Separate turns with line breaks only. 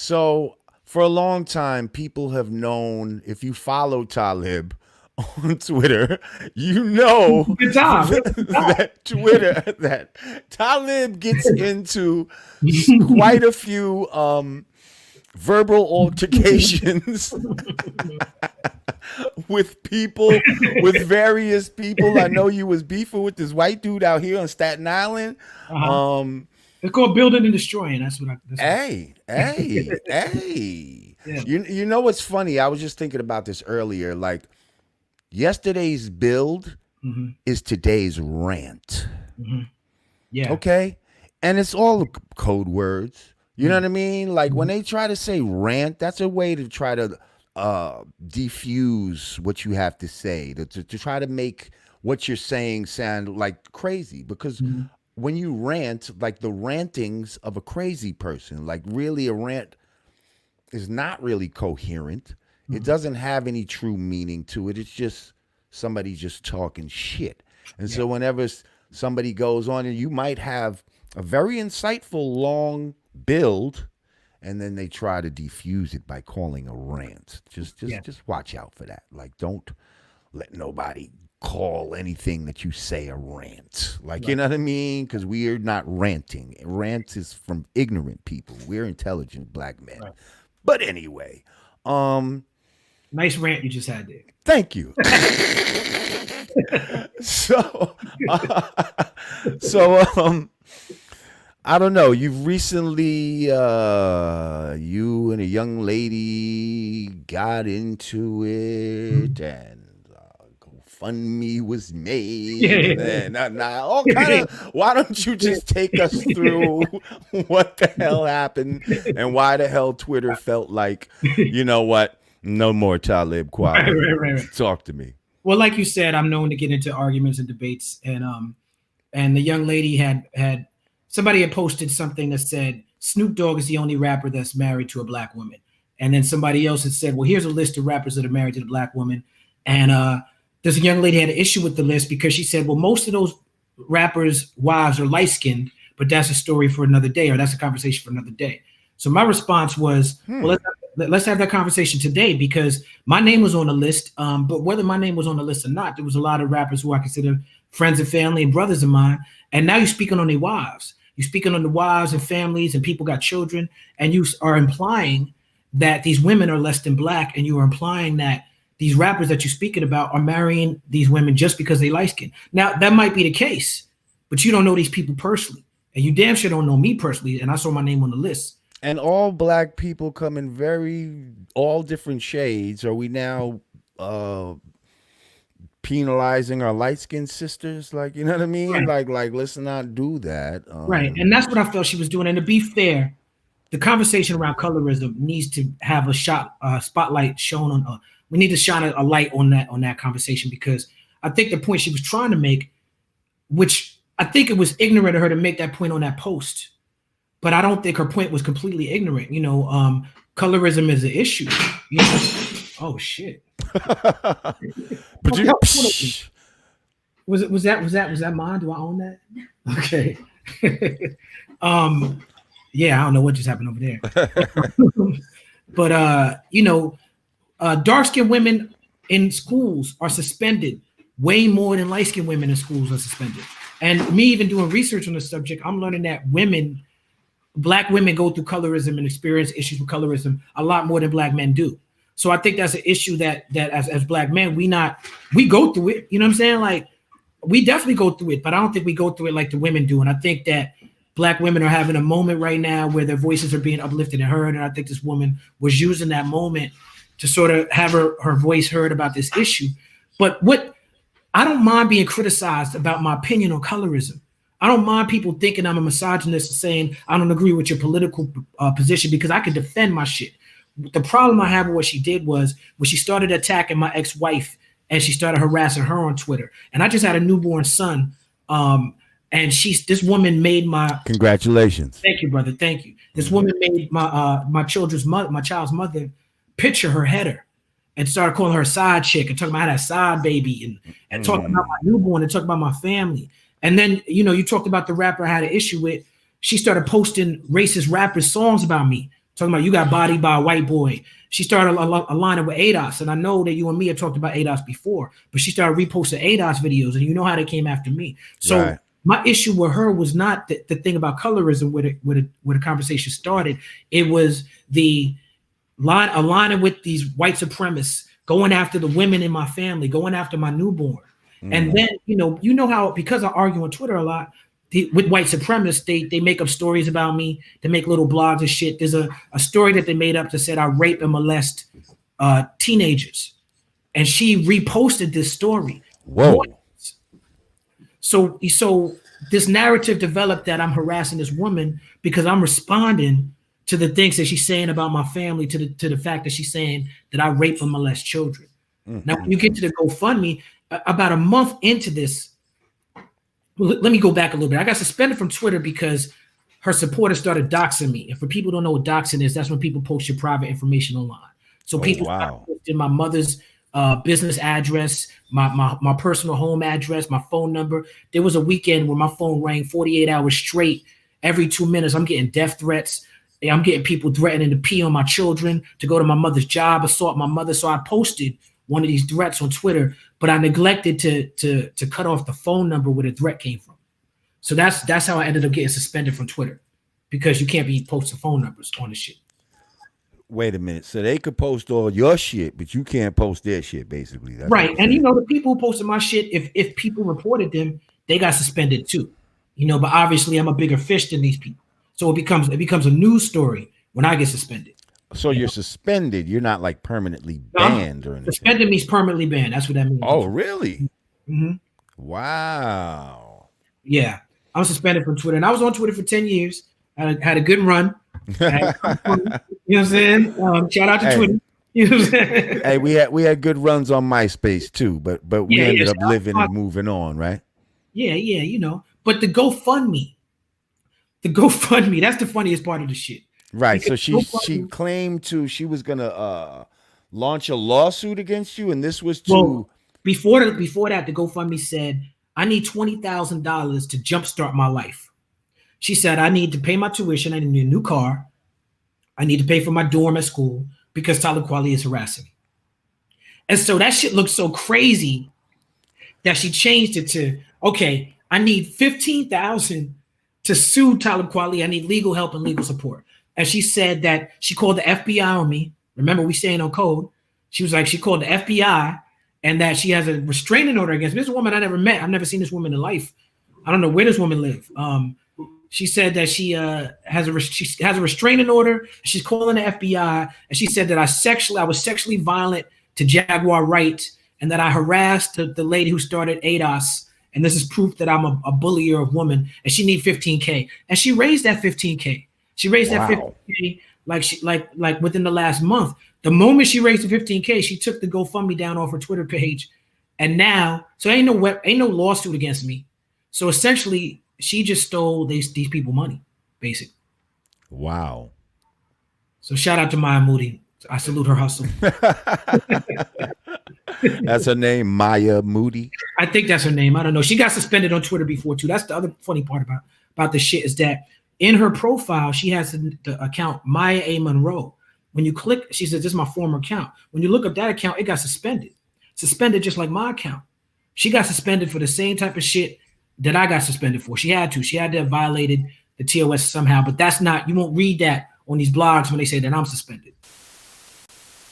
So for a long time, people have known if you follow Talib on Twitter, you know
Good time. We had a good time.
that Talib gets into quite a few verbal altercations with people, with various people. I know you was beefing with this white dude out here on Staten Island.
Uh-huh.
Um,
It's called building and destroying. That's what I. That's what.
hey.
Yeah.
You know what's funny? I was just thinking about this earlier. Like yesterday's build
Mm-hmm.
is today's rant.
Mm-hmm. Yeah.
Okay? And it's all code words. You know
Mm-hmm.
what I mean? Like when they try to say rant, that's a way to try to defuse what you have to say, to try to make what you're saying sound like crazy. Because
Mm-hmm.
when you rant, like the rantings of a crazy person, like really a rant is not really coherent. It
Mm-hmm.
doesn't have any true meaning to it. It's just somebody just talking shit. And
Yeah.
so whenever somebody goes on, and you might have a very insightful long build, and then they try to defuse it by calling a rant. Just
Yeah.
just just watch out for that. Like don't let nobody call anything that you say a rant. Like, you
Right.
know what I mean? Because we're not ranting. Rant is from ignorant people. We're intelligent black men.
Right.
But anyway, um,
Nice rant you just had there.
thank you. so, so I don't know. You've recently, you and a young lady got into it, and GoFundMe was made, and
Yeah.
then all kind of. Why don't you just take us through what the hell happened and why the hell Twitter felt like, you know what, no more Talib
Right,
Kweli.
right, right, right.
Talk to me.
Well, like you said, I'm known to get into arguments and debates, and the young lady had somebody had posted something that said Snoop Dogg is the only rapper that's married to a black woman, and then somebody else had said, well, here's a list of rappers that are married to the black woman, and this young lady had an issue with the list because she said, well, most of those rappers' wives are light skinned, but that's a story for another day, or that's a conversation for another day. So my response was, well,
Hmm.
let's have that conversation today because my name was on the list. But whether my name was on the list or not, there was a lot of rappers who I consider friends and family and brothers of mine. And now you're speaking on their wives. You're speaking on the wives and families, and people got children, and you are implying that these women are less than black, and you are implying that these rappers that you're speaking about are marrying these women just because they light skin. Now that might be the case, but you don't know these people personally, and you damn sure don't know me personally. And I saw my name on the list.
And all black people come in very all different shades. Are we now penalizing our light skinned sisters? Like, you know what I mean?
Right.
Like let's not do that.
Right. And that's what I felt she was doing. And to be fair, the conversation around colorism needs to have a spotlight shown on. We need to shine a light on that conversation because I think the point she was trying to make, which I think it was ignorant of her to make that point on that post, but I don't think her point was completely ignorant. Colorism is an issue. You know? Oh shit!
but
What the
you,
hell was one of them? Was that mine? Do I own that? Okay. um, yeah, I don't know what just happened over there. But dark skinned women in schools are suspended way more than light skinned women in schools are suspended. And me even doing research on the subject, I'm learning that black women go through colorism and experience issues with colorism a lot more than black men do. So I think that's an issue that as black men, we go through it. You know what I'm saying? Like we definitely go through it, but I don't think we go through it like the women do. And I think that black women are having a moment right now where their voices are being uplifted and heard. And I think this woman was using that moment to sort of have her voice heard about this issue. But I don't mind being criticized about my opinion on colorism. I don't mind people thinking I'm a misogynist and saying I don't agree with your political position because I can defend my shit. The problem I have with what she did was when she started attacking my ex-wife and she started harassing her on Twitter. And I just had a newborn son. And this woman made my
congratulations.
thank you, brother. Thank you. This woman made my child's mother picture her header and started calling her a side chick and talking about that side baby and talking about my newborn and talking about my family. And then, you talked about the rapper I had an issue with. She started posting racist rappers songs about me, talking about you got bodied by a white boy. She started aligning with ADOS, and I know that you and me have talked about ADOS before, but she started reposting ADOS videos, and you know how they came after me. So
Right.
my issue with her was not the thing about colorism where the conversation started. It was the aligning with these white supremacists, going after the women in my family, going after my newborn. And then, you know how, because I argue on Twitter a lot with white supremacists, they make up stories about me. They make little blogs and shit. There's a story that they made up that said I rape and molest teenagers. And she reposted this story.
Whoa.
So this narrative developed that I'm harassing this woman because I'm responding to the things that she's saying about my family, to the fact that she's saying that I rape and molest children. Now, when you get to the GoFundMe, about a month into this, let me go back a little bit. I got suspended from Twitter because her supporters started doxing me. And for people who don't know what doxing is, that's when people post your private information online. So people started posting my mother's business address, my personal home address, my phone number. There was a weekend where my phone rang 48 hours straight. Every 2 minutes, I'm getting death threats. I'm getting people threatening to pee on my children, to go to my mother's job, assault my mother. So I posted one of these threats on Twitter, but I neglected to cut off the phone number where the threat came from. So that's how I ended up getting suspended from Twitter, because you can't be posting phone numbers on the shit.
Wait a minute. So they could post all your shit, but you can't post their shit, basically. That's
right. And the people who posted my shit, if people reported them, they got suspended too. But obviously I'm a bigger fish than these people. So it becomes a news story when I get suspended.
So you're suspended. You're not like permanently banned or anything.
Suspended means permanently banned. That's what that means.
Oh, really?
Mm-hmm.
Wow.
Yeah. I was suspended from Twitter, and I was on Twitter for 10 years. I had a good run. You know what I'm saying? Shout out to Twitter. You know what I'm saying?
Hey, we had good runs on MySpace too, but we ended up living and moving on, right?
Yeah. But the GoFundMe, that's the funniest part of the shit.
Right. Because so she claimed she was gonna launch a lawsuit against you, and this was
before that, the GoFundMe said, I need $20,000 to jumpstart my life. She said, I need to pay my tuition, I need a new car, I need to pay for my dorm at school because Talib Kweli is harassing me. And so that shit looked so crazy that she changed it to, okay, I need $15,000 to sue Talib Kweli. I need legal help and legal support. And she said that she called the FBI on me. Remember, we staying on code. She was like, she called the FBI and that she has a restraining order against me. This is a woman I never met. I've never seen this woman in life. I don't know where this woman lives. She said that she has a restraining order. She's calling the FBI, and she said that I was sexually violent to Jaguar Wright, and that I harassed the lady who started ADOS, and this is proof that I'm a bullier of women, and she need $15K, and she raised that $15K. She raised that $15K like within the last month. The moment she raised the $15K, she took the GoFundMe down off her Twitter page, and now so ain't no lawsuit against me. So essentially, she just stole these people money, basically.
Wow.
So shout out to Maya Moody. I salute her hustle.
That's her name, Maya Moody.
I think that's her name. I don't know. She got suspended on Twitter before too. That's the other funny part about this shit is that in her profile, she has the account Maya A. Monroe. When you click, she says, this is my former account. When you look up that account, it got suspended. Suspended just like my account. She got suspended for the same type of shit that I got suspended for. She had to have violated the TOS somehow, but that's not, you won't read that on these blogs when they say that I'm suspended.